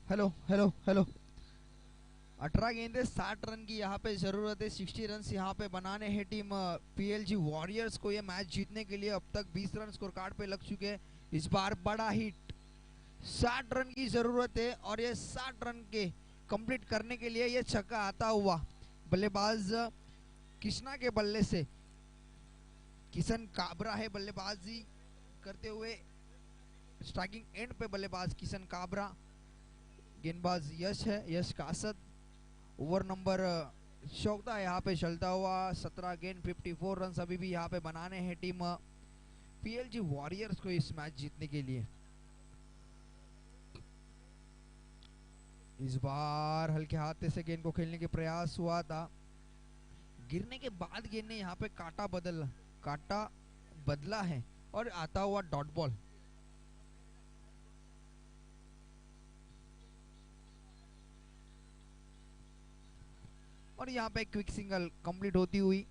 Hello hello hello. 18 गेंदे 60 run की यहाँ पे जरूरत है। 60 रन यहाँ पे बनाने हैं टीम पीएलजी वॉरियर्स को ये मैच जीतने के लिए। अब तक 20 रन स्कोर कार्ड पे लग चुके हैं। इस बार बड़ा हिट 60 रन की जरूरत है और ये 60 रन के कंप्लीट करने के लिए ये छक्का आता हुआ बल्लेबाज कृष्णा के बल्ले से किशन काबरा है बल्लेबाजी करते हुए। स्ट्राइकिंग एंड पे बल्लेबाज किशन काबरा, गेंदबाज यश है, यश कासद। ओवर नंबर 14 यहाँ पे चलता हुआ। 17 गेंद 54 रन अभी भी यहाँ पे बनाने हैं टीम पीएलजी वॉरियर्स को इस मैच जीतने के लिए। इस बार हल्के हाथ से गेंद को खेलने के प्रयास हुआ था। गिरने के बाद गेंद ने यहाँ पे काटा बदला है और आता हुआ डॉट बॉल। और यहाँ पे क्विक सिंगल कंप्लीट होती हुई।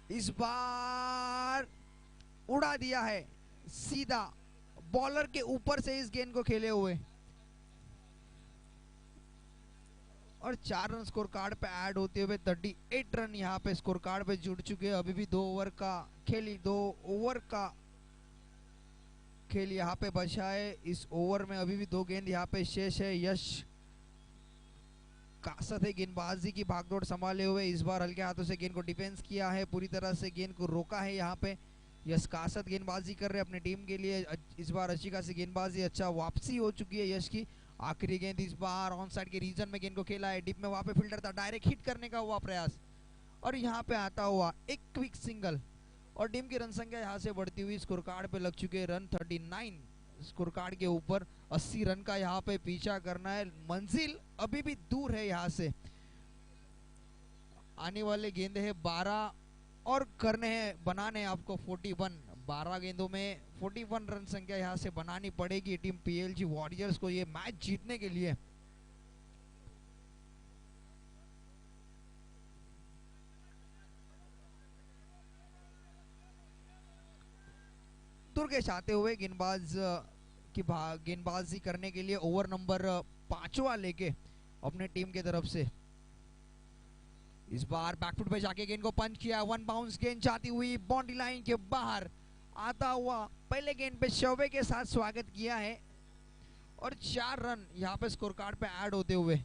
इस बार उड़ा दिया है सीधा बॉलर के ऊपर से इस गेंद को खेले हुए। और 4 रन स्कोर कार्ड पे ऐड होते हुए 38 रन यहाँ पे स्कोर कार्ड पे जुड़ चुके हैं। अभी भी 2 ओवर का खेल यहाँ पे बचा है। इस ओवर में अभी भी 2 गेंद यहाँ पे शेष है। यश कासत है गेंदबाजी की भागदौड़ संभाले हुए। इस बार हल्के हाथों से गेंद को डिफेंस किया है, पूरी तरह से गेंद को रोका है। यहाँ पे यश कासत गेंदबाजी कर रहे हैं अपनी टीम के लिए। इस बार अच्छी खासी गेंदबाजी, अच्छा वापसी हो चुकी है यश की। आखिरी गेंद इस बार ऑन साइड के रीजन में गेंद को खेला है। डिप में वहां पे फील्डर था, डायरेक्ट हिट करने का हुआ प्रयास और यहाँ पे आता हुआ एक क्विक सिंगल। और टीम की रन संख्या यहाँ से बढ़ती हुई स्कोर कार्ड पे लग चुके हैं रन 39। स्कोर कार्ड के ऊपर 80 रन का यहाँ पे पीछा करना है। मंजिल अभी भी दूर है यहाँ से। आने वाले गेंदे है 12 और करने हैं बनाने आपको 41। 12 गेंदों में 41 रन संख्या यहाँ से बनानी पड़ेगी टीम पीएलजी वॉरियर्स को ये मैच जीतने के लिए। दुर्गेश आते हुए गेंदबाजी करने के लिए ओवर नंबर 5वां लेके अपने टीम की तरफ से। इस बार बैकफुट पे जाके गेंद को पंच किया। 1 बाउंस गेंद जाती हुई बाउंड्री लाइन के बाहर आता हुआ पहले गेंद पे शौबे के साथ स्वागत किया है। और 4 रन यहाँ पे स्कोर कार्ड पे ऐड होते हुए।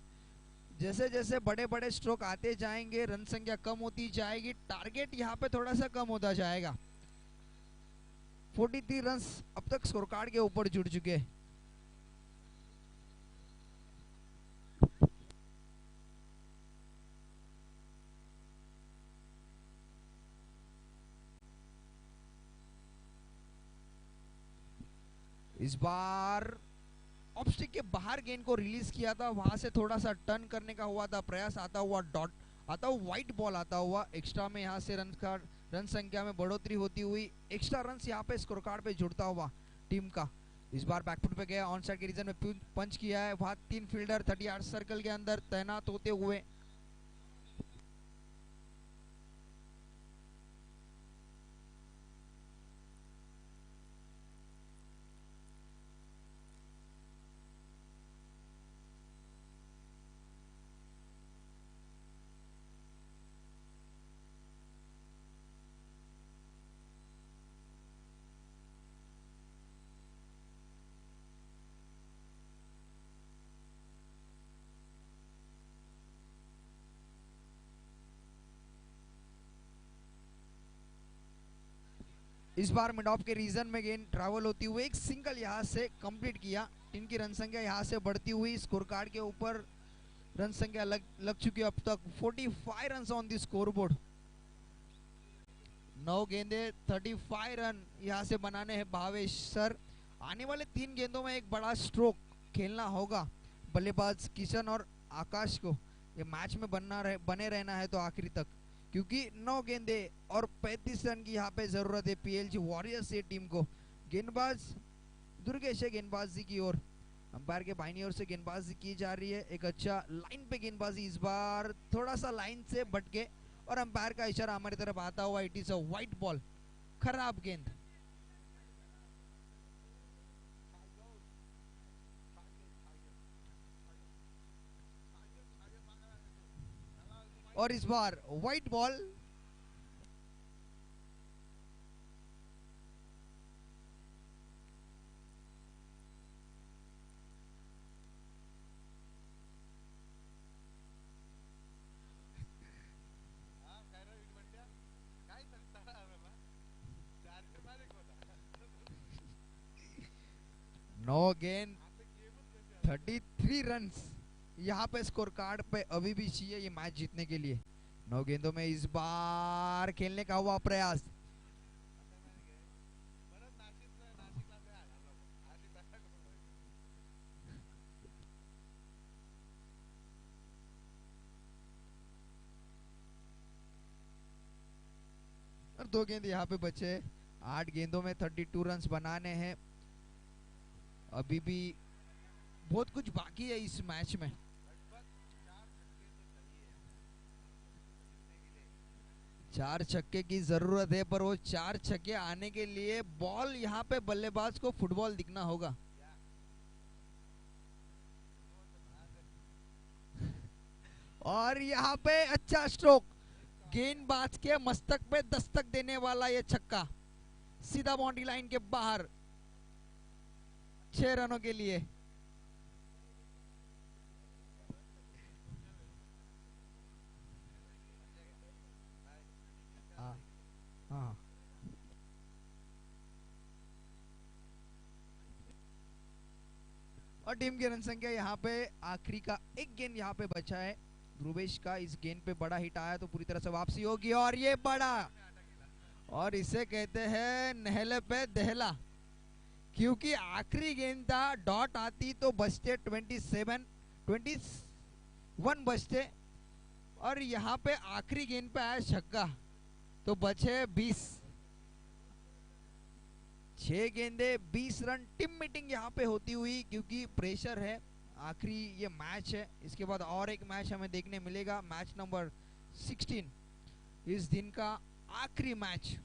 जैसे जैसे बड़े बड़े स्ट्रोक आते जाएंगे रन संख्या कम होती जाएगी, टारगेट यहाँ पे थोड़ा सा कम होता जाएगा। 43 रन अब तक स्कोर कार्ड के ऊपर जुड़ चुके हैं। इस बार ऑफस्टिक के बाहर गेंद को रिलीज किया था, वहां से थोड़ा सा टर्न करने का हुआ था प्रयास। आता हुआ डॉट, आता हुआ व्हाइट बॉल आता हुआ एक्स्ट्रा में यहाँ से रन संख्या में बढ़ोतरी होती हुई। एक्स्ट्रा रन यहाँ पे स्कोर कार्ड पे जुड़ता हुआ टीम का। इस बार बैकफुट पे गया, ऑन साइड के रीजन में पंच किया है। वहां 3 फील्डर 38 सर्कल के अंदर तैनात होते हुए। इस बार मिड ऑफ के रीजन में गेंद ट्रैवल होती हुई एक सिंगल यहाँ से कंप्लीट किया। टीम की रन संख्या यहाँ से बढ़ती हुई स्कोर कार्ड के ऊपर रन संख्या लग चुकी है अब तक 45 रन ऑन द स्कोरबोर्ड। 9 गेंदे 35 रन यहाँ से बनाने हैं भावेश सर। आने वाले 3 गेंदों में एक बड़ा स्ट्रोक खेलना होगा बल्लेबाज किशन और आकाश को। ये मैच में बने रहना है तो आखिरी तक, क्योंकि 9 गेंदे और 35 रन की यहाँ पे जरूरत है पीएलजी वॉरियर्स ये टीम को। गेंदबाज दुर्गेश है गेंदबाजी की ओर, अंपायर के बाईं ओर से गेंदबाजी की जा रही है। एक अच्छा लाइन पे गेंदबाजी, इस बार थोड़ा सा लाइन से भटके और अंपायर का इशारा हमारी तरफ आता हुआ, it is a white ball, खराब गेंद। और इस बार व्हाइट बॉल। नो गेंद 33 रन यहाँ पे स्कोर कार्ड पे अभी भी चाहिए ये मैच जीतने के लिए। 9 गेंदों में इस बार खेलने का हुआ प्रयास। और 2 गेंद यहाँ पे बचे। 8 गेंदों में 32 रन बनाने हैं। अभी भी बहुत कुछ बाकी है इस मैच में। 4 छक्के की जरूरत है, पर वो 4 छक्के आने के लिए बॉल यहाँ पे बल्लेबाज को फुटबॉल दिखना होगा। और यहाँ पे अच्छा स्ट्रोक, गेंदबाज के मस्तक पे दस्तक देने वाला ये छक्का सीधा बाउंड्री लाइन के बाहर, 6 रनों के लिए। हाँ हाँ, और टीम की रन संख्या यहाँ पे आखिरी का एक गेंद यहाँ पे बचा है ध्रुवेश का। इस गेंद पे बड़ा हिट आया तो पूरी तरह से वापसी होगी, और ये बड़ा, और इसे कहते हैं नहले पे दहला, क्योंकि आखिरी गेंद था, डॉट आती तो बचते 21 बचते, और यहाँ पे आखिरी गेंद पे आया छक्का तो बचे 20। 6 गेंदे 20 रन। टीम मीटिंग यहाँ पे होती हुई, क्योंकि प्रेशर है, आखिरी ये मैच है। इसके बाद और एक मैच हमें देखने मिलेगा, मैच नंबर 16, इस दिन का आखिरी मैच।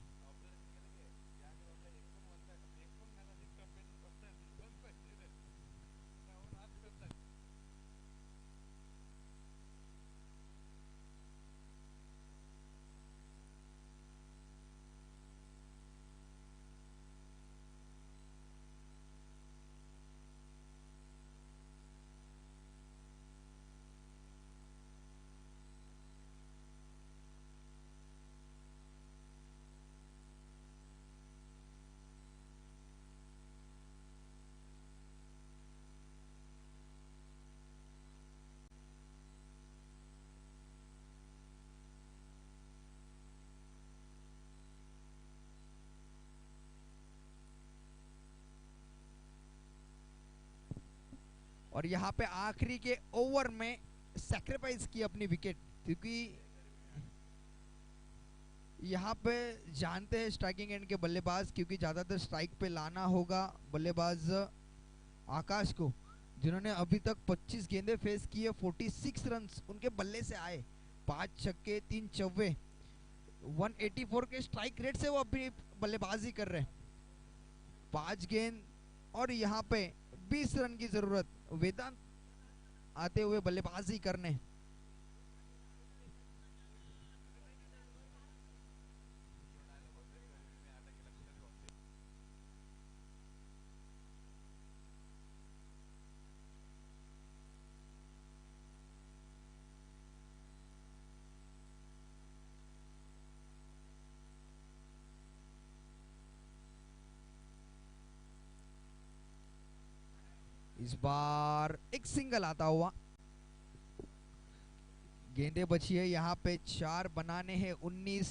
और यहाँ पे आखिरी के ओवर में सैक्रिफाइस की अपनी विकेट, क्योंकि यहाँ पे जानते हैं स्ट्राइकिंग एंड के बल्लेबाज, क्योंकि ज्यादातर स्ट्राइक पे लाना होगा बल्लेबाज आकाश को, जिन्होंने अभी तक 25 गेंदे फेस किए, 46 रन उनके बल्ले से आए, 5 छक्के 3 चौवे, 184 के स्ट्राइक रेट से वो अभी बल्लेबाजी कर रहे हैं। 5 गेंद और यहाँ पे 20 रन की जरूरत, वेदांत आते हुए बल्लेबाजी करने। इस बार एक सिंगल आता हुआ, गेंदे बची है यहाँ पे 4, बनाने हैं 19,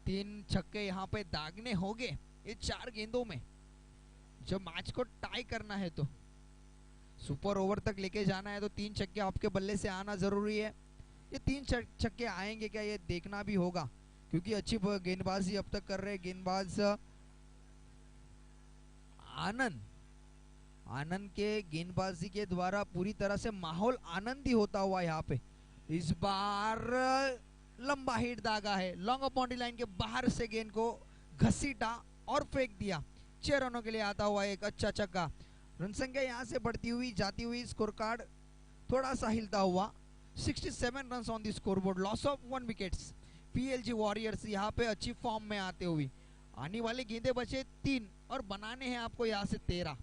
3 छक्के यहाँ पे दागने होंगे ये 4 गेंदों में, जब मैच को टाई करना है तो सुपर ओवर तक लेके जाना है तो 3 छक्के आपके बल्ले से आना जरूरी है। ये 3 छक्के आएंगे क्या ये देखना भी होगा, क्योंकि अच्छी गेंदबाजी अब तक कर रहे गेंदबाज आनंद। आनंद के गेंदबाजी के द्वारा पूरी तरह से माहौल आनंदी होता हुआ यहाँ पे। इस बार लंबा हिट दागा है, लॉन्ग बाउंड्री लाइन के बाहर से गेंद को घसीटा और फेंक दिया। 6 रनों के लिए आता हुआ एक अच्छा छक्का। रन संख्या यहाँ से बढ़ती हुई जाती हुई, स्कोर कार्ड थोड़ा सा हिलता हुआ। 67 run on the scoreboard, loss of 1 wickets. PLG warriors यहाँ पे अच्छी फॉर्म में आते हुए। आने वाले गेंदे बचे 3 और बनाने हैं आपको यहाँ से 13।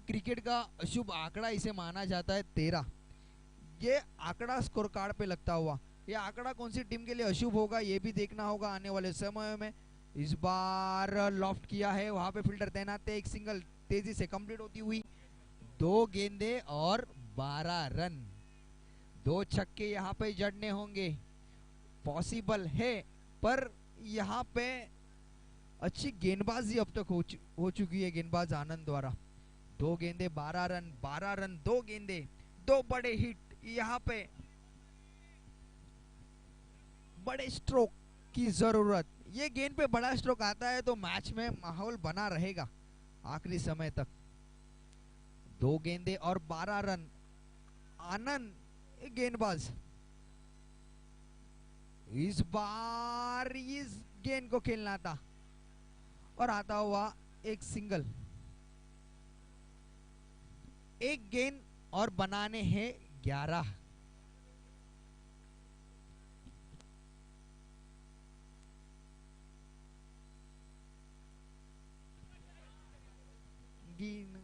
क्रिकेट का अशुभ आंकड़ा इसे माना जाता है 13। ये आंकड़ा स्कोर कार्ड पे लगता हुआ, ये आंकड़ा कौन सी टीम के लिए अशुभ होगा ये भी देखना होगा आने वाले समय में। इस बार लॉफ्ट किया है, वहां पे फील्डर तैनात है। एक सिंगल तेजी से कंप्लीट होती हुई, 2 गेंदे और 12 रन। 2 छक्के यहाँ पे जड़ने होंगे, पॉसिबल है, पर यहाँ पे अच्छी गेंदबाजी अब तक हो चुकी है गेंदबाज आनंद द्वारा। 2 गेंदे 12 रन, 12 रन 2 गेंदे, 2 बड़े हिट। यहाँ पे बड़े स्ट्रोक की जरूरत, ये गेंद पे बड़ा स्ट्रोक आता है तो मैच में माहौल बना रहेगा आखिरी समय तक। 2 गेंदे और 12 रन। आनंद गेंदबाज इस बार इस गेंद को खेलना था और आता हुआ एक सिंगल। 1 गेंद और बनाने हैं 11। गेंद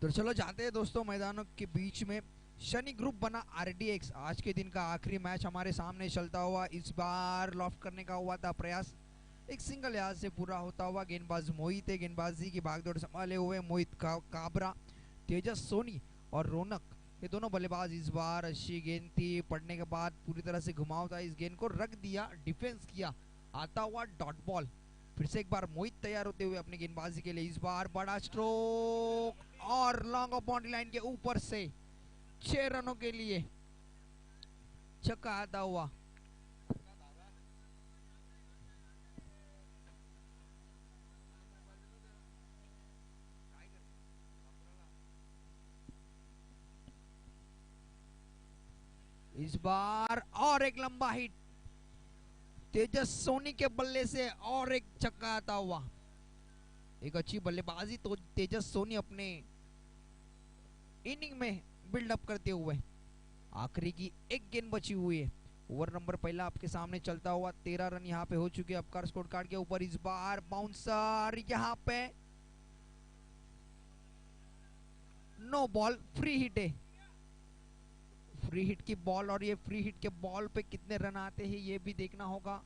तो चलो जाते हैं दोस्तों मैदानों के बीच में। शनि ग्रुप बना आरडीएक्स, आज के दिन का आखिरी मैच हमारे सामने चलता हुआ। इस बार लॉफ्ट करने का हुआ था प्रयास, एक सिंगल याद से पूरा होता हुआ। गेंदबाज मोहित है, गेंदबाजी की भागदौड़ संभाले हुए मोहित काबरा, तेजस सोनी और रौनक, ये दोनों बल्लेबाज। इस बार अच्छी गेंद थी, पड़ने के बाद पूरी तरह से घुमाव था, इस गेंद को रख दिया, डिफेंस किया, आता हुआ डॉट बॉल। फिर से एक बार मोहित तैयार होते हुए अपनी गेंदबाजी के लिए। इस बार बड़ा स्ट्रोक और लॉन्ग ऑफ बाउंड्री लाइन के ऊपर से 6 रनों के लिए छक्का आता हुआ। इस बार और एक लंबा हिट तेजस सोनी के बल्ले से, और एक छक्का आता हुआ। एक अच्छी बल्लेबाजी तो तेजस सोनी अपने इनिंग में बिल्डअप करते हुए। आखिरी की एक गेंद बची हुई है, ओवर नंबर पहला आपके सामने चलता हुआ। 13 रन यहाँ पे हो चुके अपकार स्कोर कार्ड के ऊपर। इस बार बाउंसर यहाँ पे नो बॉल, फ्री हिट है, फ्री हिट की बॉल, और ये फ्री हिट के बॉल पे कितने रन आते हैं ये भी देखना होगा।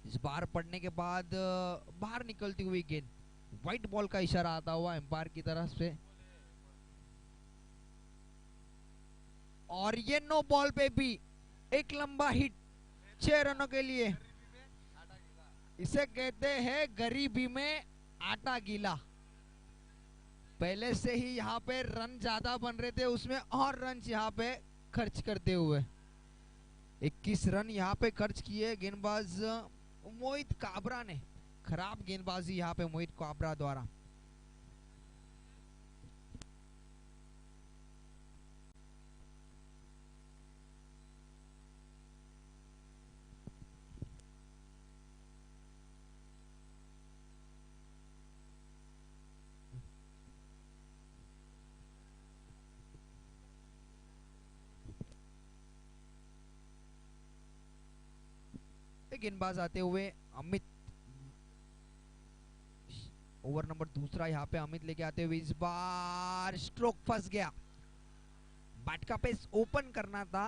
इस बार पड़ने के बाद बाहर निकलती हुई गेंद, व्हाइट बॉल का इशारा आता हुआ एम्पायर की तरफ से। और ये नो बॉल पे भी एक लंबा हिट 6 रनों के लिए। इसे कहते हैं गरीबी में आटा गीला। पहले से ही यहाँ पे रन ज्यादा बन रहे थे, उसमें और रन यहाँ पे खर्च करते हुए 21 रन यहाँ पे खर्च किए गेंदबाज मोहित काबरा ने। खराब गेंदबाजी यहाँ पे मोहित काबरा द्वारा। गेंदबाज आते हुए अमित, ओवर नंबर दूसरा यहाँ पे अमित लेके आते हुए। इस बार स्ट्रोक फंस गया, बैट का पेस ओपन करना था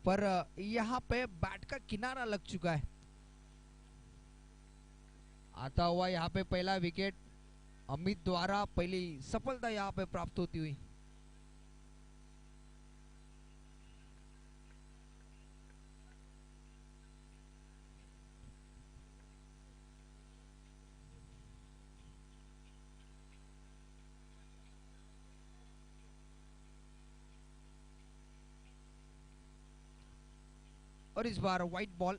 पर यहाँ पे बैट का किनारा लग चुका है। आता हुआ यहाँ पे पहला विकेट अमित द्वारा, पहली सफलता यहाँ पे प्राप्त होती हुई। और इस बार व्हाइट बॉल,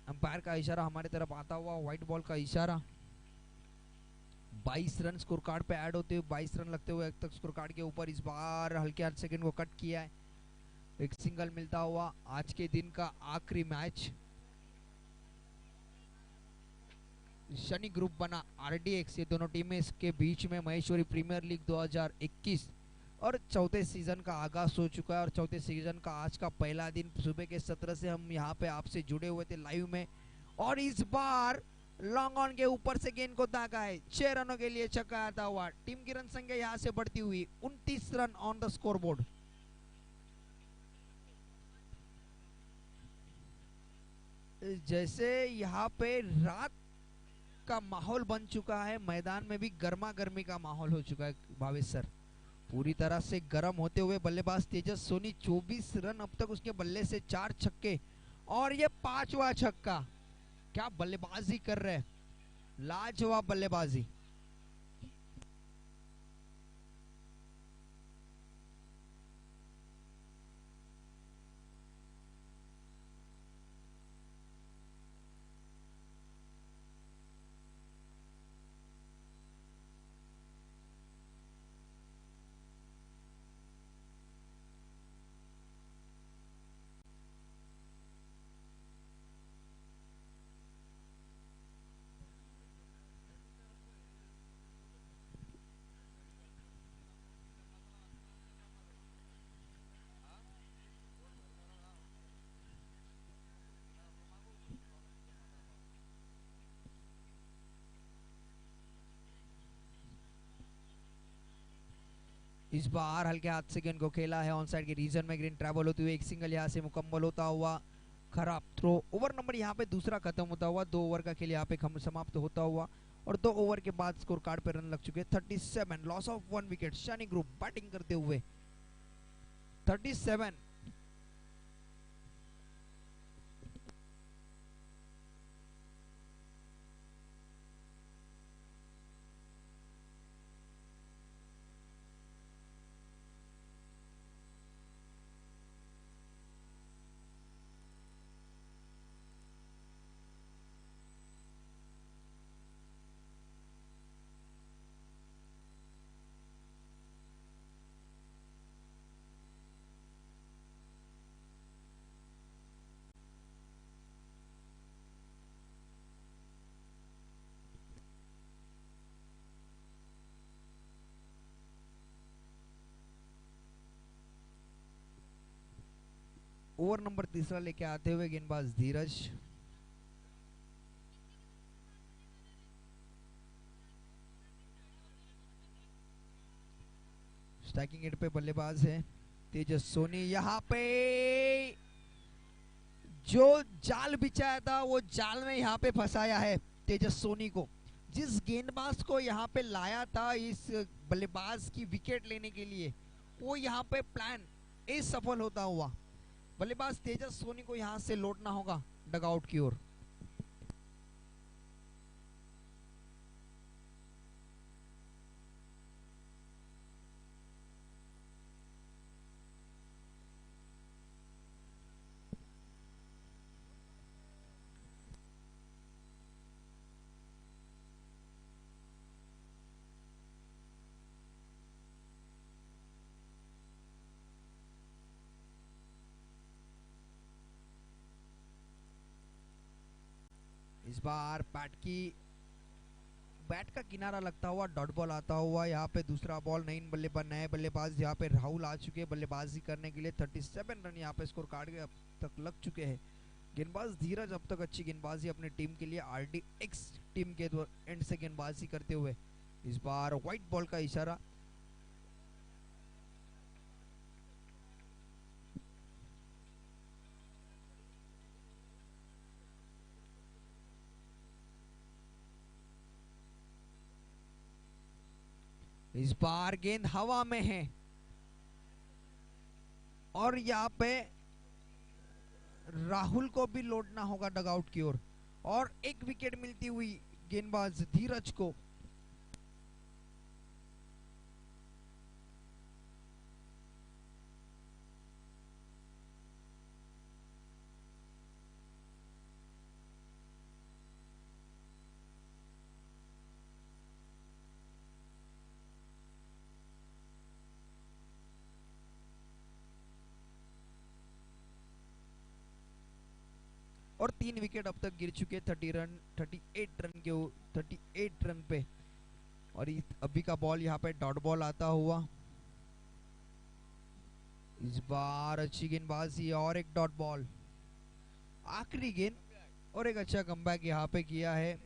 अंपायर का इशारा हमारे तरफ आता हुआ, व्हाइट बॉल का इशारा। 22 रन स्कोर कार्ड पे ऐड होते हुए, 22 रन लगते हुए तक स्कोर कार्ड के ऊपर। इस बार हल्के हाथ सेकंड को कट किया है, एक सिंगल मिलता हुआ। आज के दिन का आखिरी मैच शनि ग्रुप बना आरडीएक्स, ये दोनों टीमें इसके बीच में महेश्वरी प्रीमियर लीग 2021 और चौथे सीजन का आगाज हो चुका है। और चौथे सीजन का आज का पहला दिन, सुबह के 17 से हम यहाँ पे आपसे जुड़े हुए थे लाइव में। और इस बार लॉन्ग ऑन के ऊपर से गेंद को दागा है, 6 रनों के लिए छक्का आता हुआ। टीम की रन संख्या यहाँ से बढ़ती हुई 29 run on the score board. जैसे यहाँ पे रात का माहौल बन चुका है, मैदान में भी गर्मा गर्मी का माहौल हो चुका है भावेश सर। पूरी तरह से गर्म होते हुए बल्लेबाज तेजस सोनी, 24 रन अब तक उसके बल्ले से, 4 छक्के और ये 5वां छक्का। क्या बल्लेबाजी कर रहे हैं, लाजवाब बल्लेबाजी। इस बार हल्के हाथ से गेंद को खेला है ऑन साइड के रीजन में, ग्रीन ट्रैवल होते हुए एक सिंगल यहाँ से मुकम्मल होता हुआ, खराब थ्रो। ओवर नंबर यहाँ पे दूसरा खत्म होता हुआ, 2 ओवर का खेल यहाँ पे समाप्त होता हुआ और 2 ओवर के बाद स्कोर कार्ड पे रन लग चुके 37, loss of 1 wicket. Shani group batting करते हुए 37। ओवर नंबर तीसरा लेके आते हुए गेंदबाज धीरज। स्ट्राइकिंग एंड पे बल्लेबाज है तेजस सोनी। यहाँ पे जो जाल बिछाया था वो जाल में यहाँ पे फंसाया है तेजस सोनी को। जिस गेंदबाज को यहाँ पे लाया था इस बल्लेबाज की विकेट लेने के लिए, वो यहाँ पे प्लान सफल होता हुआ। बल्लेबाज तेजस सोनी को यहाँ से लौटना होगा डगआउट की ओर। इस बार बैट का किनारा लगता हुआ डॉट बॉल आता हुआ। यहाँ पे दूसरा बॉल, नए बल्लेबाज यहाँ पे राहुल आ चुके हैं बल्लेबाजी करने के लिए। 37 रन यहाँ पे स्कोर कार्ड के अब तक लग चुके हैं। गेंदबाज धीरज अब तक अच्छी गेंदबाजी अपनी टीम के लिए RDX टीम के एंड से गेंदबाजी करते हुए। इस बार व्हाइट बॉल का इशारा। इस बार गेंद हवा में है और यहाँ पे राहुल को भी लौटना होगा डगआउट की ओर और एक विकेट मिलती हुई गेंदबाज धीरज को। और 3 विकेट अब तक गिर चुके 38 रन पे। और अभी का बॉल यहाँ पे डॉट बॉल आता हुआ। इस बार अच्छी गेंदबाजी और एक डॉट बॉल, आखिरी गेंद और एक अच्छा कमबैक यहाँ पे किया है।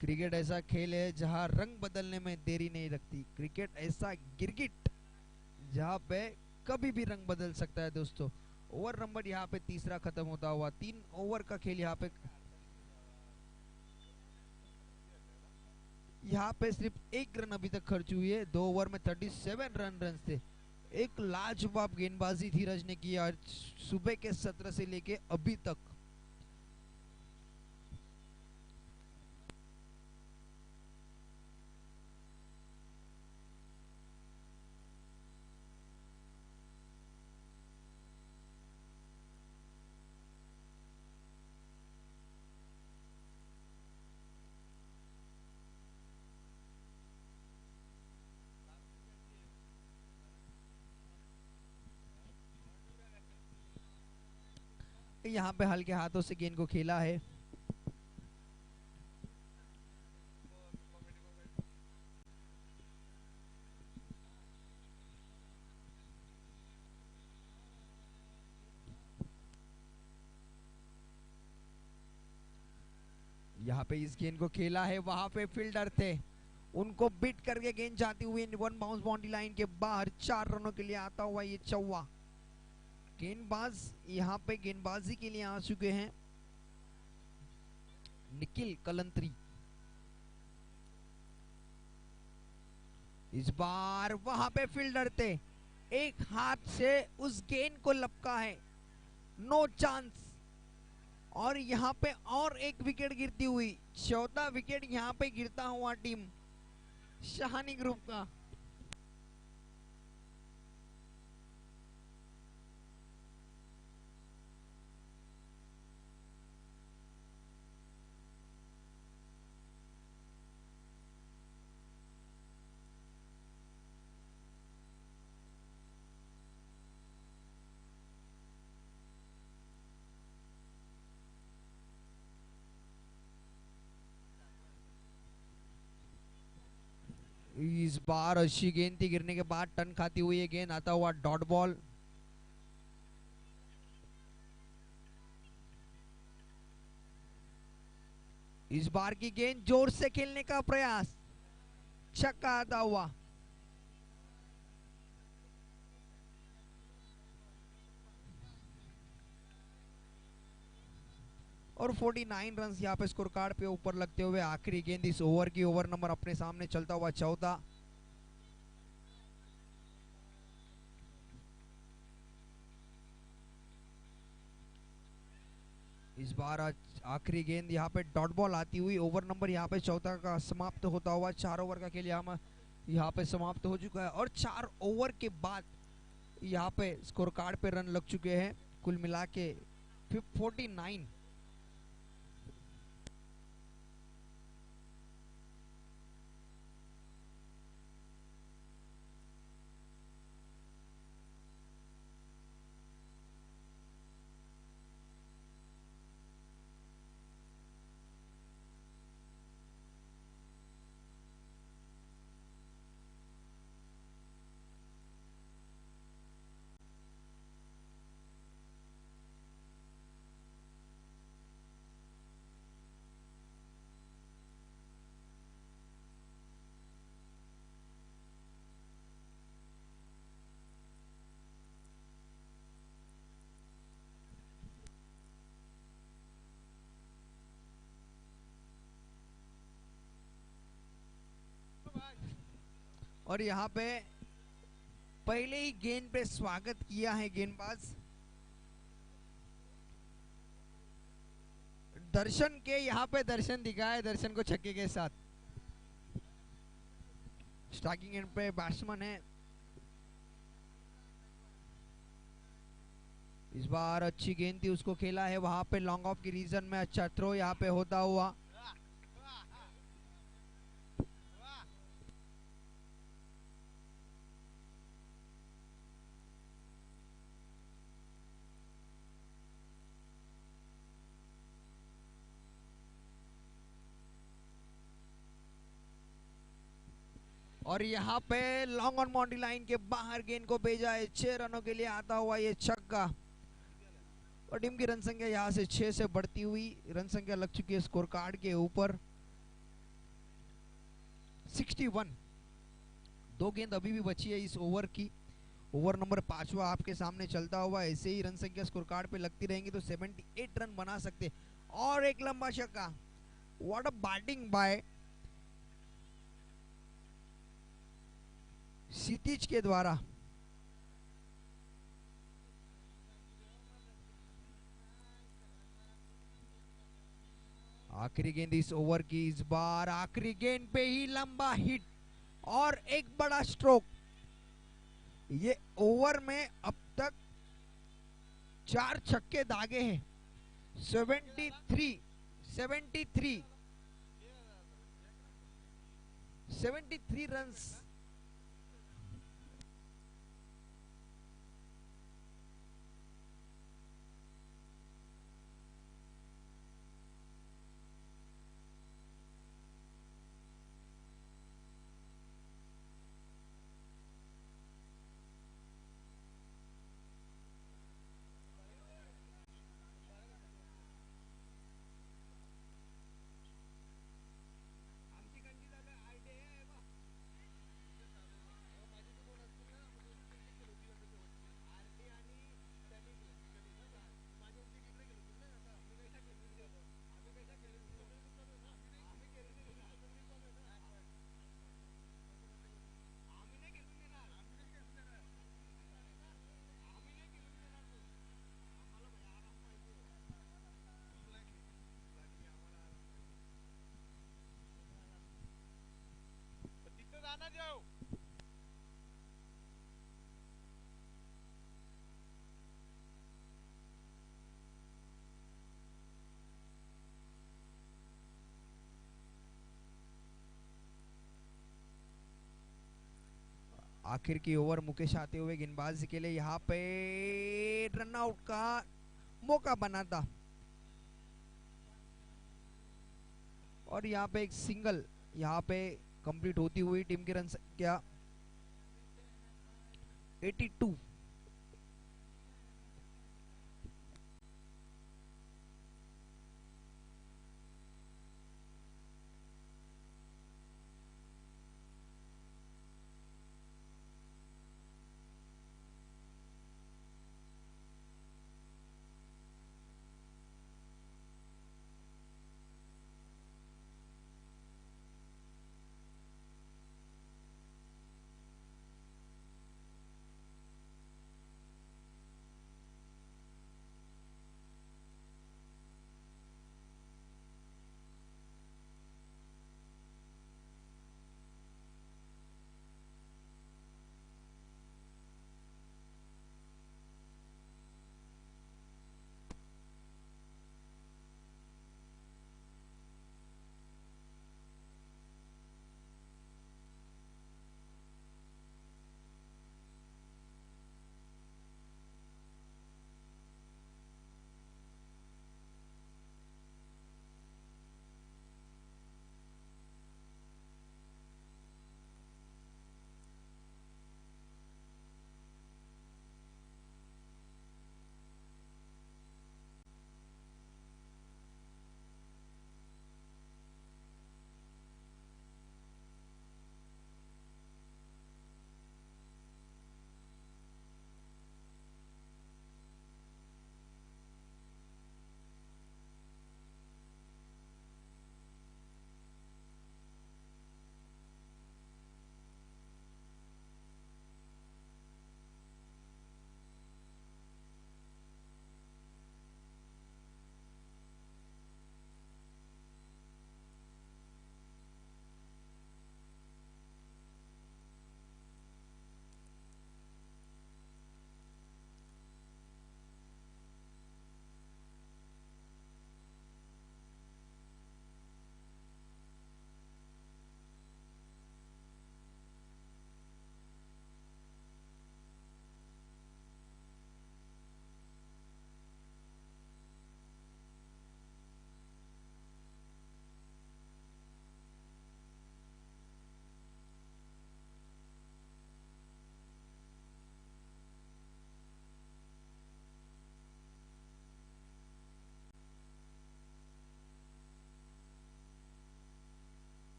क्रिकेट ऐसा खेल है जहां रंग बदलने में देरी नहीं लगती। क्रिकेट ऐसा गिरगिट जहां पे कभी भी रंग बदल सकता है दोस्तों। ओवर नंबर यहाँ पे तीसरा खत्म होता हुआ, 3 ओवर का खेल यहाँ पे सिर्फ 1 रन अभी तक खर्च हुई है। 2 ओवर में 37 रन थे। एक लाजवाब गेंदबाजी धीरज ने की आज सुबह के 17 से लेके अभी तक। यहाँ पे हल्के हाथों से गेंद को खेला है। यहाँ पे इस गेंद को खेला है, वहां पे फील्डर थे उनको बीट करके गेंद जाती हुई वन बाउंस बाउंड्री लाइन के बाहर 4 रनों के लिए आता हुआ ये चौवा। गेंदबाज यहाँ पे गेंदबाजी के लिए आ चुके हैं निखिल कलंत्री। इस बार वहां पे फील्डर थे, एक हाथ से उस गेंद को लपका है, नो चांस। और यहाँ पे और एक विकेट गिरती हुई, चौथा विकेट यहाँ पे गिरता हुआ टीम शाहानी ग्रुप का। इस बार अच्छी गेंद थी, गिरने के बाद टर्न खाती हुई ये गेंद, आता हुआ डॉट बॉल। इस बार की गेंद जोर से खेलने का प्रयास, छक्का आता हुआ। और 49 रन यहाँ पे स्कोर कार्ड पे ऊपर लगते हुए आखिरी गेंद इस ओवर की, ओवर नंबर अपने सामने चलता हुआ 14। इस बार आखिरी गेंद यहाँ पे डॉट बॉल आती हुई, ओवर नंबर यहाँ पे 14 का समाप्त होता हुआ। 4 ओवर का खेल यहाँ पे समाप्त हो चुका है और 4 ओवर के बाद यहाँ पे स्कोर कार्ड पे रन लग चुके हैं कुल मिला के 49। और यहाँ पे पहले ही गेंद पे स्वागत किया है गेंदबाज दर्शन के, यहाँ पे दर्शन दिखाए, दर्शन को छक्के के साथ। स्ट्राइकिंग एंड पे बैट्समैन है। इस बार अच्छी गेंद थी, उसको खेला है वहां पे लॉन्ग ऑफ की रीजन में, अच्छा थ्रो यहाँ पे होता हुआ। और यहाँ पे लॉन्ग ऑन बाउंड्री लाइन के बाहर गेंद को भेजा है, 6 रनों के लिए आता हुआ ये छक्का। और टीम की रन संख्या यहाँ से 6 से बढ़ती हुई रन संख्या लग चुकी है स्कोर कार्ड के ऊपर 61। 2 गेंद अभी भी बची है इस ओवर की, ओवर नंबर 5वां आपके सामने चलता हुआ। ऐसे ही रन संख्या स्कोर कार्ड पे लगती रहेंगी तो 78 रन बना सकते। और एक लंबा छक्का, व्हाट अ बैटिंग बाय क्षितिज के द्वारा। आखिरी गेंद इस ओवर की, इस बार आखिरी गेंद पे ही लंबा हिट और एक बड़ा स्ट्रोक। ये ओवर में अब तक 4 छक्के दागे हैं। 73 रन्स। आखिर की ओवर मुकेश आते हुए गेंदबाजी के लिए यहाँ पे रन आउट का मौका बना था और यहाँ पे एक सिंगल यहाँ पे कंप्लीट होती हुई टीम की रन संख्या 82।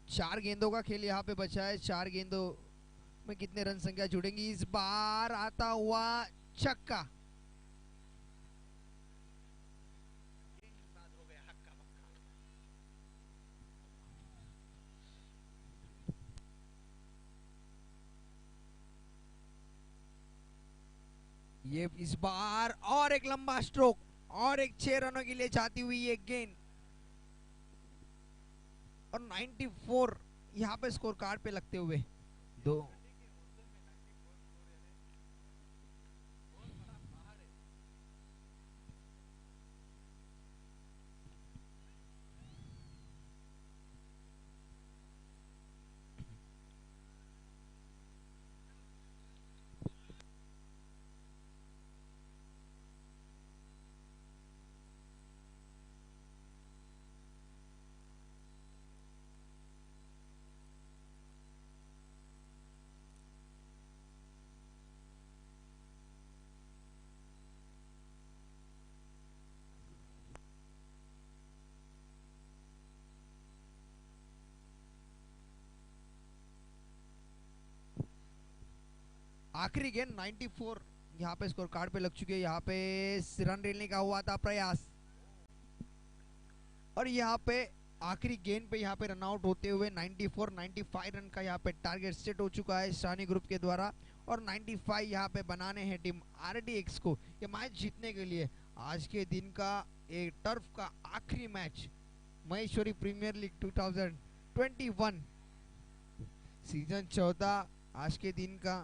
4 गेंदों का खेल यहाँ पे बचा है। 4 गेंदों में कितने रन संख्या जुड़ेंगी? इस बार आता हुआ छक्का। ये इस बार और एक लंबा स्ट्रोक और एक 6 रनों के लिए जाती हुई ये गेंद और 94 यहाँ पे स्कोर कार्ड पे लगते हुए दो। आखिरी गेंद 94 यहाँ पे स्कोर कार्ड पे लग चुके हैं। यहाँ पे रन रेलने का हुआ था प्रयास और यहाँ पे आखिरी गेंद पे यहाँ पे रन आउट होते हुए 95 रन का यहाँ पे टारगेट सेट हो चुका है शानी ग्रुप के द्वारा और 95 यहाँ पे बनाने हैं टीम RDX को ये मैच जीतने के लिए। आज के दिन का एक टर्फ का आखिरी match Maheshwari premier league 2021 season 14 आज के दिन का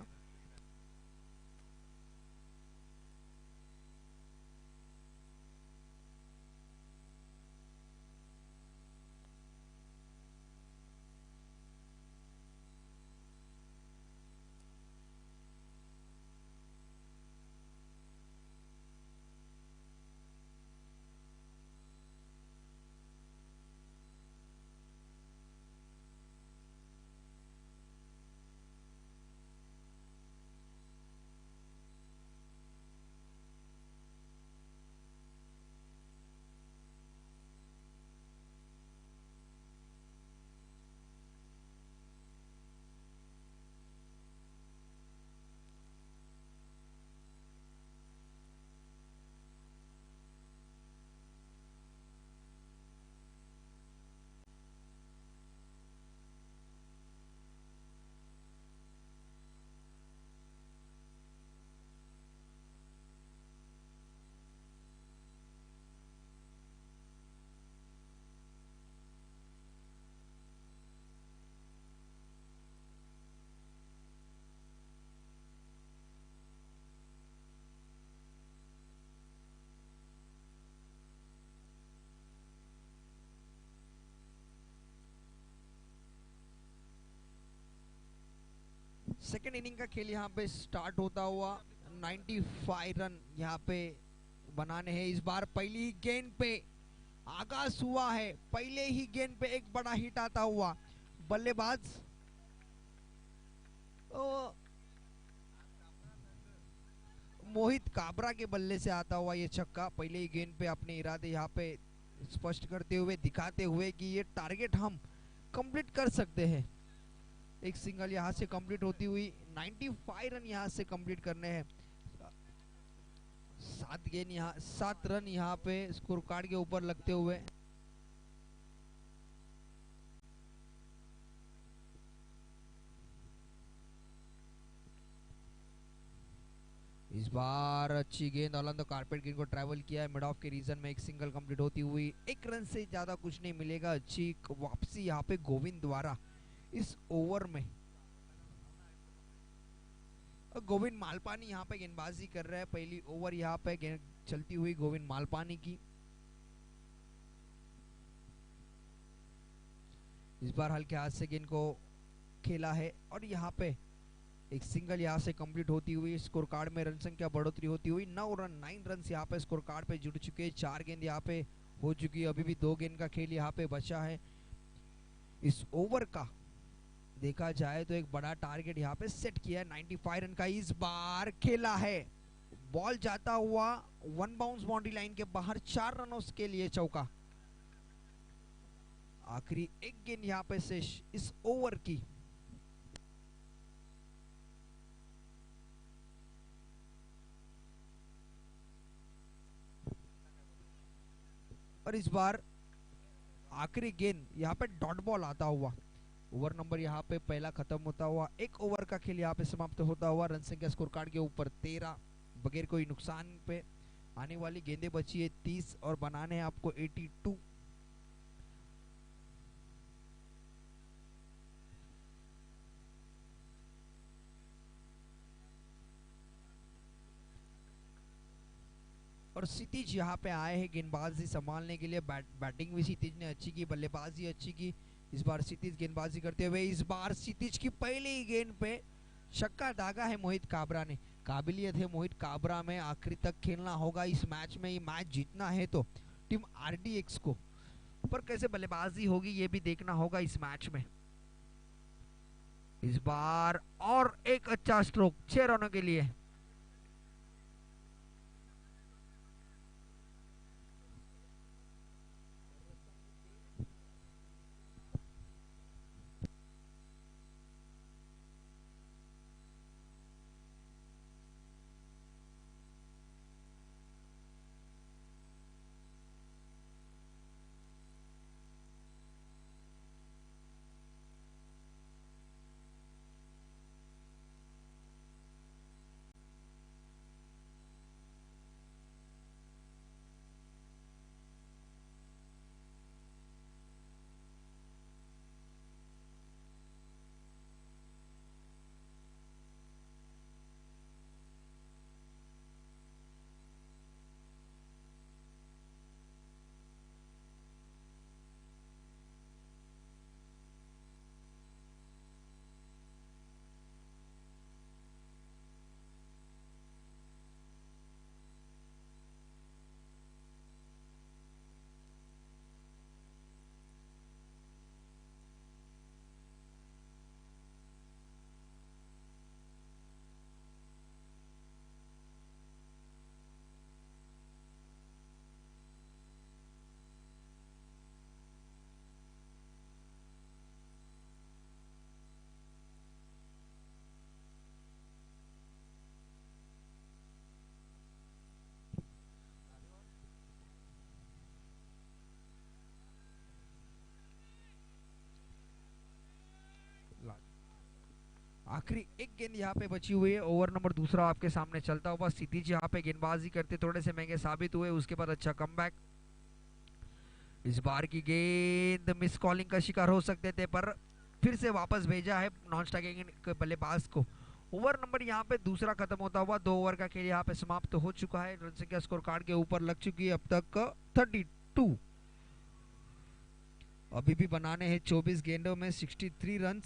सेकेंड इनिंग का खेल यहाँ पे स्टार्ट होता हुआ 95 रन यहाँ पे बनाने हैं। इस बार पहली गेंद पे आगाज हुआ है, पहले ही गेंद पे एक बड़ा हिट आता हुआ बल्लेबाज तो मोहित काबरा के बल्ले से आता हुआ ये छक्का पहले ही गेंद पे अपने इरादे यहाँ पे स्पष्ट करते हुए दिखाते हुए कि ये टारगेट हम कंप्लीट कर सकते हैं। एक सिंगल यहाँ से कंप्लीट होती हुई 95 रन यहाँ से कंप्लीट करने हैं। 7 रन यहाँ पे स्कोर कार्ड के ऊपर लगते हुए इस बार अच्छी गेंद ऑन द कारपेट गेंद को ट्रैवल किया है मिड ऑफ के रीजन में एक सिंगल कंप्लीट होती हुई 1 रन से ज्यादा कुछ नहीं मिलेगा। अच्छी वापसी यहाँ पे गोविंद द्वारा इस ओवर में गोविंद मालपानी यहाँ पे गेंदबाजी कर रहे हैं। पहली ओवर यहाँ पे गेंद चलती हुई गोविंद मालपानी की। इस बार हल्के हाथ से गेंद को खेला है और यहाँ पे एक सिंगल यहाँ से कंप्लीट होती हुई स्कोर कार्ड में रन संख्या बढ़ोतरी होती हुई 9 रन यहाँ पे स्कोर कार्ड पे जुड़ चुके हैं। 4 गेंद यहाँ पे हो चुकी है, अभी भी 2 गेंद का खेल यहाँ पे बचा है। इस ओवर का देखा जाए तो एक बड़ा टारगेट यहाँ पे सेट किया है 95 रन का। इस बार खेला है, बॉल जाता हुआ 1 बाउंस बाउंड्री लाइन के बाहर 4 रनों के लिए चौका। आखिरी एक गेंद यहाँ पे शेष इस ओवर की। और इस बार आखिरी गेंद यहाँ पे डॉट बॉल आता हुआ। ओवर नंबर यहाँ पे पहला खत्म होता हुआ, एक ओवर का खेल यहाँ पे समाप्त होता हुआ। रन संख्या स्कोर कार्ड के ऊपर 13, बगैर कोई नुकसान पे आने वाली गेंदें बची है 30 और बनाने हैं आपको 82। और क्षितिज यहाँ पे आए हैं गेंदबाजी संभालने के लिए। बैटिंग भी क्षितिज ने अच्छी की, बल्लेबाजी अच्छी की। इस बार क्षितिज गेंदबाजी करते हुए, इस बार क्षितिज की पहली ही गेंद पे छक्का दागा है मोहित काबरा ने। काबिलियत है मोहित काबरा में, आखिरी तक खेलना होगा इस मैच में। ये मैच जीतना है तो टीम आरडीएक्स को, पर कैसे बल्लेबाजी होगी ये भी देखना होगा इस मैच में। इस बार और एक अच्छा स्ट्रोक 6 रनों के लिए। आखिरी एक गेंद यहाँ पे बची हुई है। ओवर नंबर दूसरा आपके सामने चलता हुआ। क्षितिज यहाँ पे गेंदबाजी करते थोड़े से महंगे साबित हुए, उसके बाद अच्छा कमबैक। इस बार की गेंद मिस कॉलिंग का शिकार हो सकते थे, पर फिर से वापस भेजा है नॉन स्ट्राइकिंग बल्लेबाज को। ओवर नंबर यहाँ पे दूसरा खत्म होता हुआ। 2 ओवर का खेल यहाँ पे समाप्त हो चुका है। रन संख्या स्कोर कार्ड के ऊपर लग चुकी है अब तक 32। अभी भी बनाने हैं 24 गेंदों में 63 रन।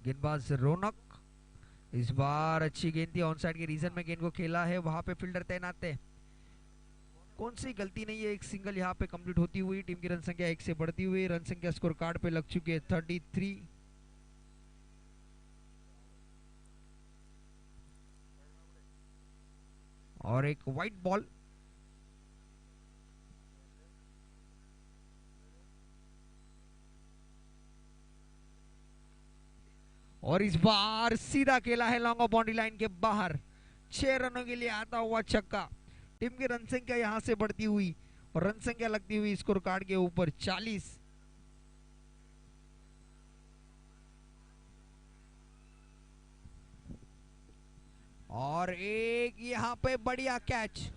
गेंदबाज रौनक, इस बार अच्छी गेंद थी, ऑन साइड के रीजन में गेंद को खेला है, वहां पे फील्डर तैनात है। कौन सी गलती नहीं है, एक सिंगल यहाँ पे कंप्लीट होती हुई। टीम की रन संख्या 1 से बढ़ती हुई। रन संख्या स्कोर कार्ड पे लग चुकी है 33। और एक वाइट बॉल। और इस बार सीधा खेला है लॉन्ग ऑफ बाउंड्री लाइन के बाहर। 6 रनों के लिए आता हुआ छक्का। टीम की रन संख्या यहां से बढ़ती हुई और रन संख्या लगती हुई स्कोर कार्ड के ऊपर 40। और एक यहां पे बढ़िया कैच।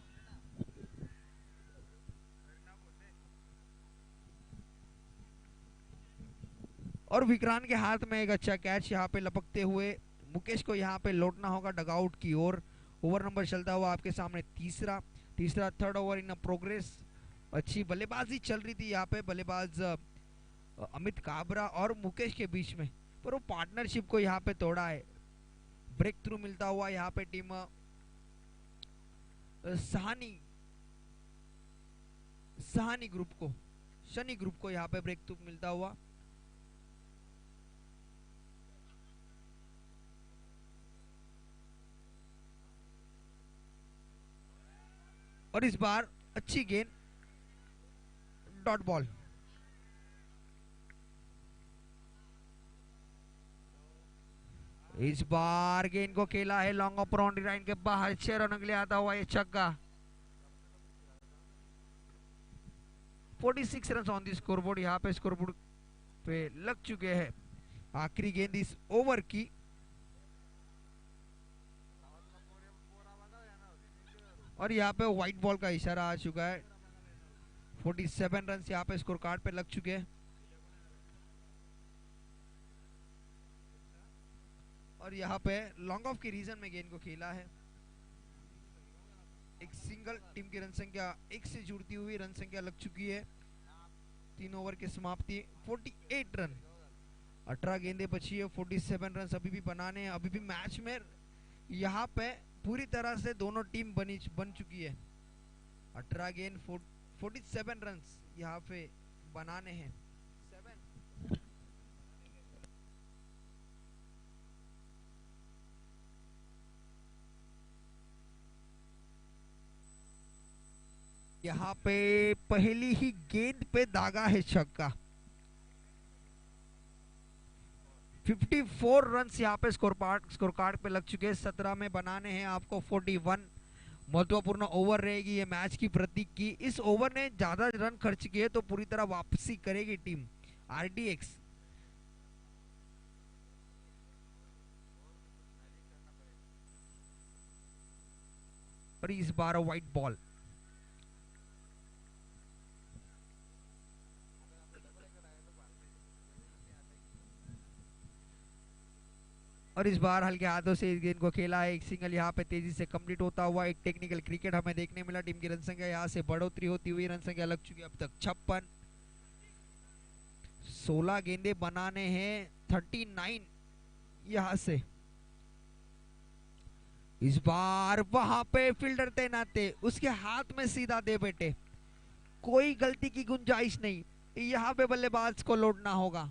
और विक्रांत के हाथ में एक अच्छा कैच यहाँ पे लपकते हुए। मुकेश को यहाँ पे लौटना होगा डगआउट की ओर। ओवर नंबर चलता हुआ आपके सामने तीसरा थर्ड ओवर इन प्रोग्रेस। अच्छी बल्लेबाजी चल रही थी यहाँ पे, बल्लेबाज अमित काबरा और मुकेश के बीच में, पर वो पार्टनरशिप को यहाँ पे तोड़ा है। ब्रेक थ्रू मिलता हुआ यहाँ पे टीम सहानी ग्रुप को, शनि ग्रुप को यहाँ पे ब्रेक थ्रू मिलता हुआ। और इस बार अच्छी गेंद, डॉट बॉल। इस बार गेंद को खेला है लॉन्ग ऑफ बाउंड्री लाइन के बाहर, 6 रनों के लिए आता हुआ ये छक्का। 46 रन ऑन दी स्कोरबोर्ड, यहाँ पे स्कोरबोर्ड पे लग चुके हैं। आखिरी गेंद इस ओवर की, और यहाँ पे व्हाइट बॉल का इशारा आ चुका है। 47 रन यहाँ पे स्कोर कार्ड पे लग चुके हैं। और यहाँ पे लॉन्ग ऑफ के रीजन में गेंद को खेला है। एक सिंगल, टीम की रन संख्या 1 से जुड़ती हुई रन संख्या लग चुकी है। 3 ओवर की समाप्ति, 48 रन, 18 गेंदें बची है। 47 रन अभी भी बनाने हैं, अभी भी मैच में यहाँ पे पूरी तरह से दोनों टीम बन चुकी है। 18 गेंद, 47 रन यहाँ पे बनाने हैं। यहाँ पे पहली ही गेंद पे दागा है छक्का। 54 रन्स यहाँ पे स्कोर कार्ड पे लग चुके हैं। 17 में बनाने हैं आपको 41। महत्वपूर्ण ओवर रहेगी ये मैच की प्रतीक की। इस ओवर ने ज्यादा रन खर्च किए तो पूरी तरह वापसी करेगी टीम आरडीएक्स। और इस बार व्हाइट बॉल, और इस बार हल्के हाथों से इस गेंद को खेला है। एक सिंगल यहाँ पे तेजी से कंप्लीट होता हुआ एक टेक्निकल क्रिकेट हमें देखने मिला। टीम की रन संख्या यहाँ से बढ़ोतरी होती हुई रन संख्या लग चुकी है अब तक 56। 16 गेंदे बनाने हैं 39 यहाँ से। इस बार वहां पे फील्डर तैनात है, उसके हाथ में सीधा दे बेटे, कोई गलती की गुंजाइश नहीं। यहाँ पे बल्लेबाज को लौटना होगा।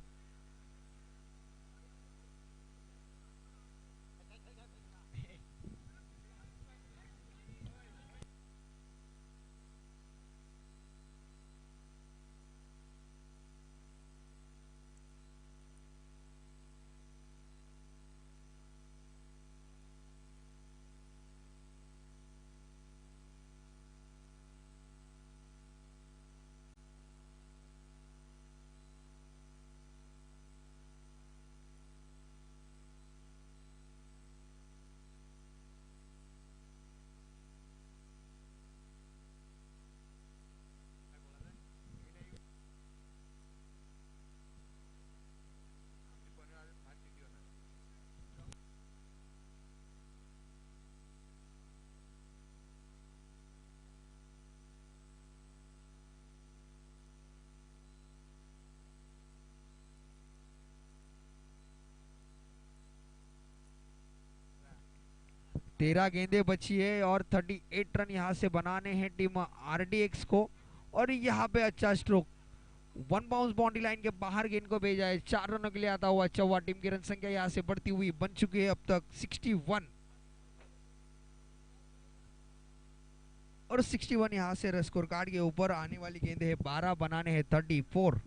तेरह गेंदें बची है और 38 रन यहाँ से बनाने हैं टीम आरडीएक्स को। और यहाँ पे अच्छा स्ट्रोक, 1 बाउंस बाउंड्री लाइन के बाहर गेंद को भेजा है। 4 रनों के लिए आता हुआ चौवा। टीम की रन संख्या यहाँ से बढ़ती हुई बन चुकी है अब तक 61। और 61 यहाँ से स्कोर कार्ड के ऊपर आने वाली गेंदें है 12, बनाने हैं 34।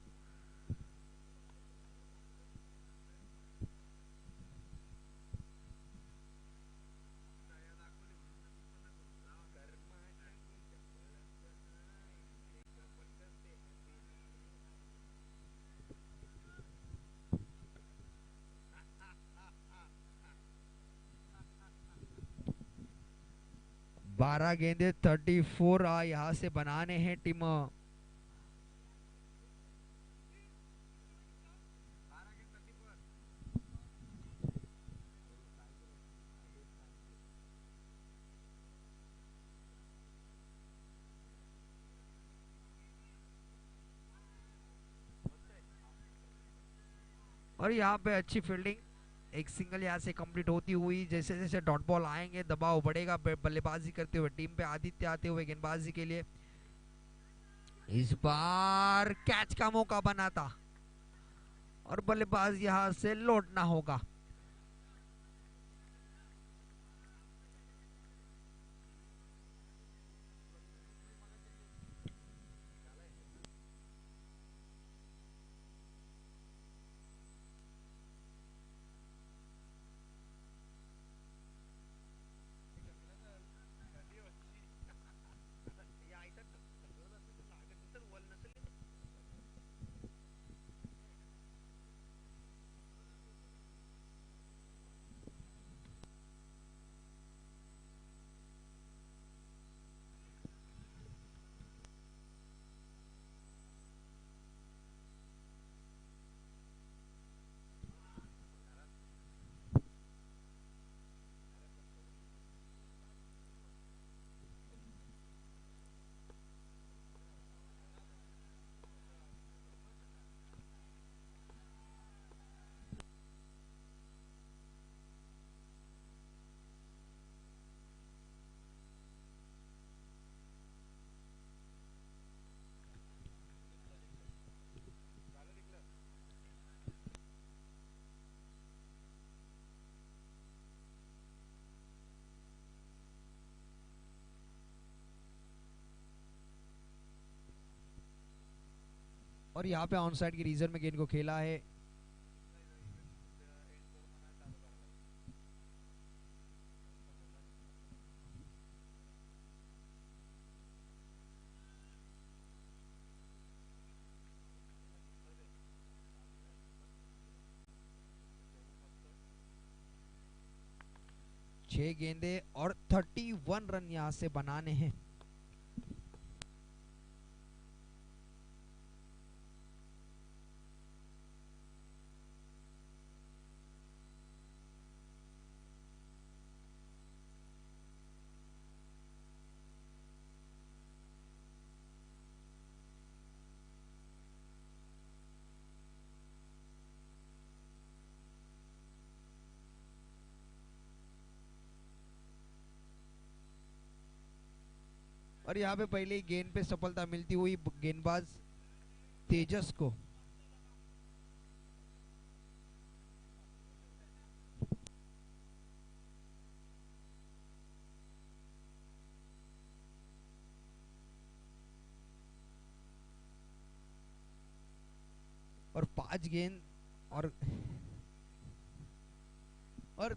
बारह गेंदे 34 यहाँ से बनाने हैं टीम और यहाँ पे अच्छी फील्डिंग। एक सिंगल यहाँ से कंप्लीट होती हुई, जैसे जैसे डॉट बॉल आएंगे दबाव बढ़ेगा बल्लेबाजी करते हुए टीम पे। आदित्य आते हुए गेंदबाजी के लिए। इस बार कैच का मौका बना था और बल्लेबाज यहाँ से लौटना होगा। और यहाँ पे ऑन साइड की रीजन में गेंद को खेला है। छह गेंदे और 31 रन यहाँ से बनाने हैं। और यहाँ पे पहले ही गेंद पे सफलता मिलती हुई गेंदबाज तेजस को। और 5 गेंद और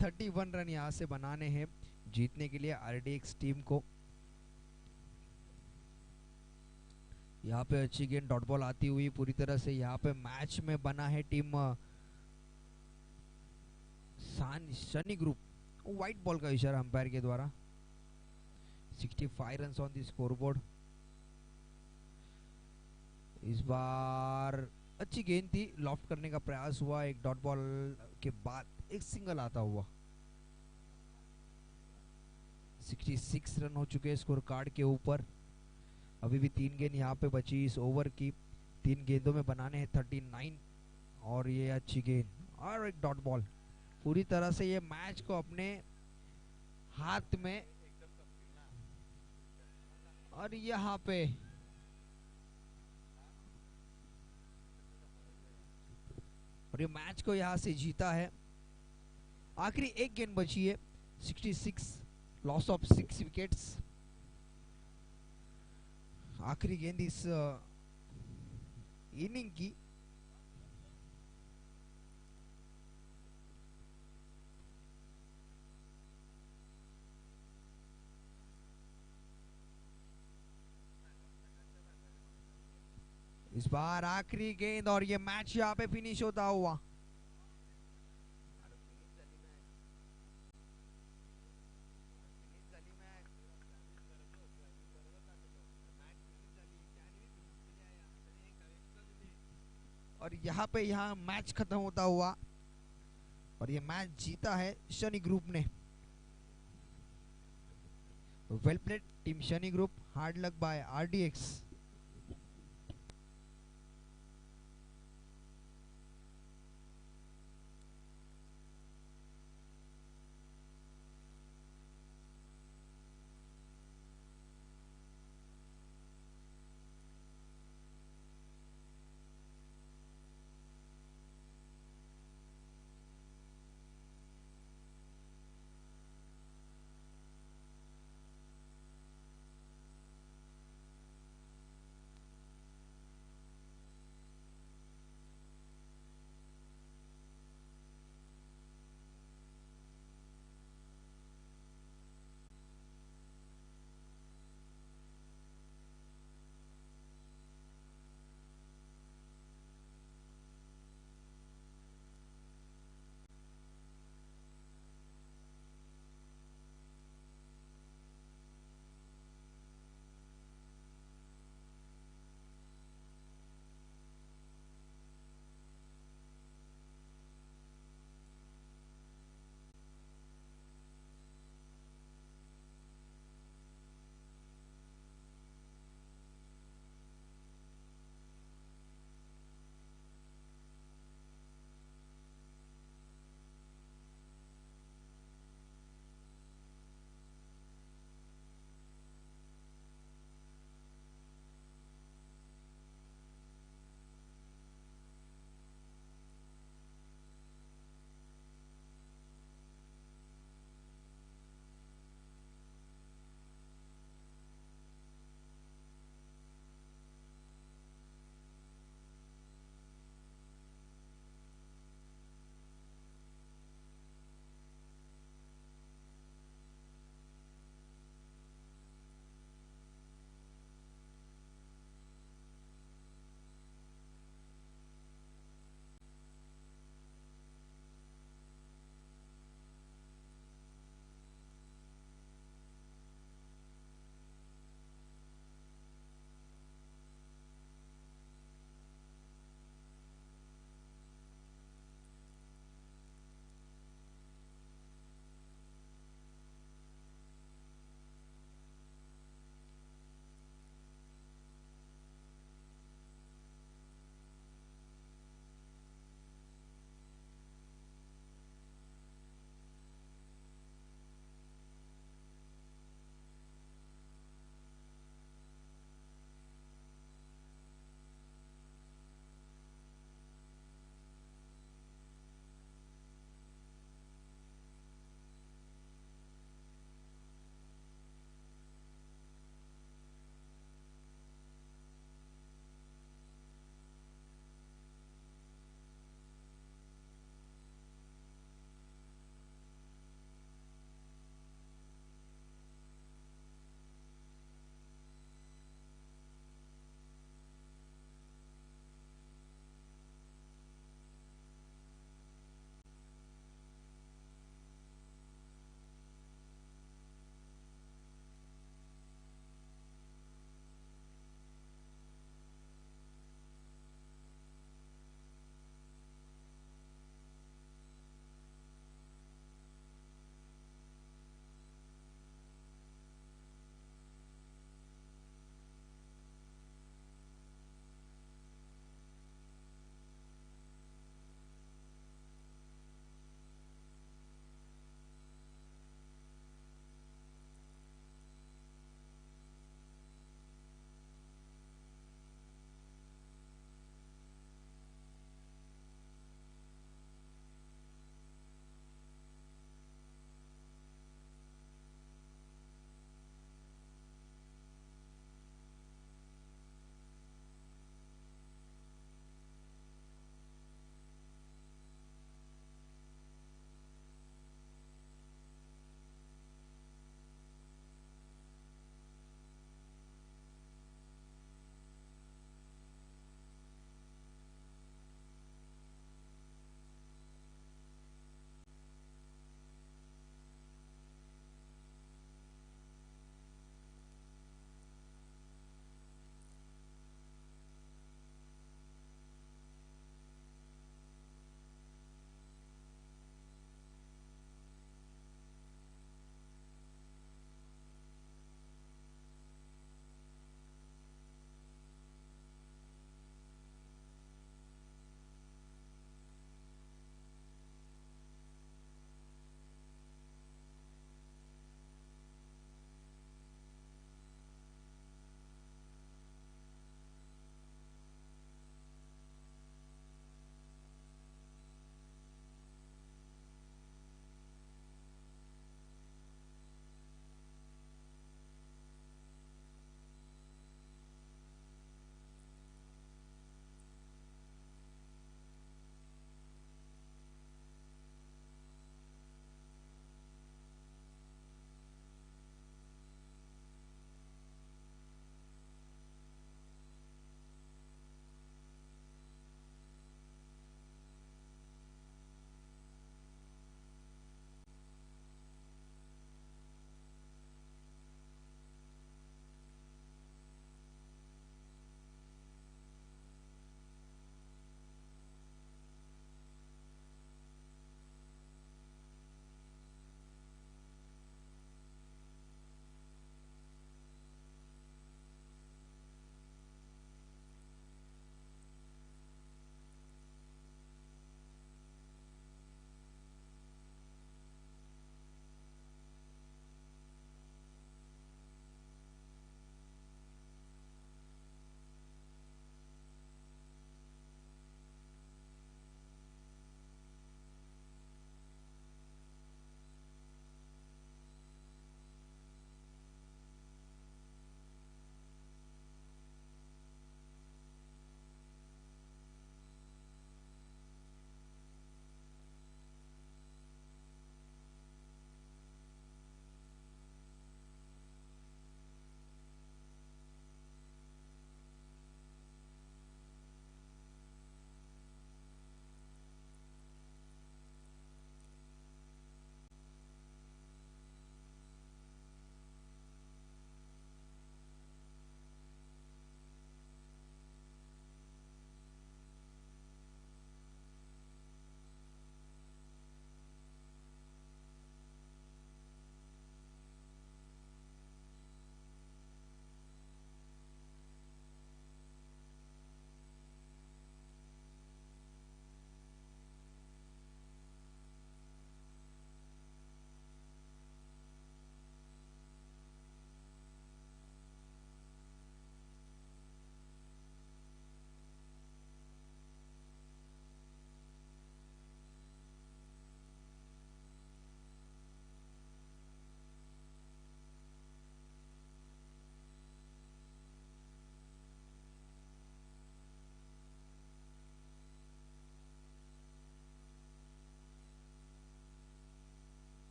31 रन यहाँ से बनाने हैं जीतने के लिए आरडीएक्स टीम को। यहाँ पे अच्छी गेंद डॉट बॉल आती हुई पूरी तरह से यहाँ पे मैच में बना है team Sunny group. White ball का इशारा अंपायर के द्वारा। 65 रन ऑन द स्कोरबोर्ड। इस बार अच्छी गेंद थी, लॉफ्ट करने का प्रयास हुआ, एक डॉट बॉल के बाद एक सिंगल आता हुआ। 66 रन हो चुके हैं स्कोर कार्ड के ऊपर। अभी भी 3 गेंद यहाँ पे बची इस ओवर की। 3 गेंदों में बनाने हैं 39 और ये अच्छी गेंद और एक डॉट बॉल। पूरी तरह से ये मैच को अपने हाथ में। और यहाँ पे और ये मैच को यहाँ से जीता है। आखिरी एक गेंद बची है। 66 लॉस ऑफ 6 विकेट्स। आखिरी गेंद इस इनिंग की। इस बार आखिरी गेंद और ये मैच यहाँ पे फिनिश होता हुआ। और यहाँ पे मैच खत्म होता हुआ और ये मैच जीता है शनि ग्रुप ने। Well played team Shani group. Hard luck by RDX.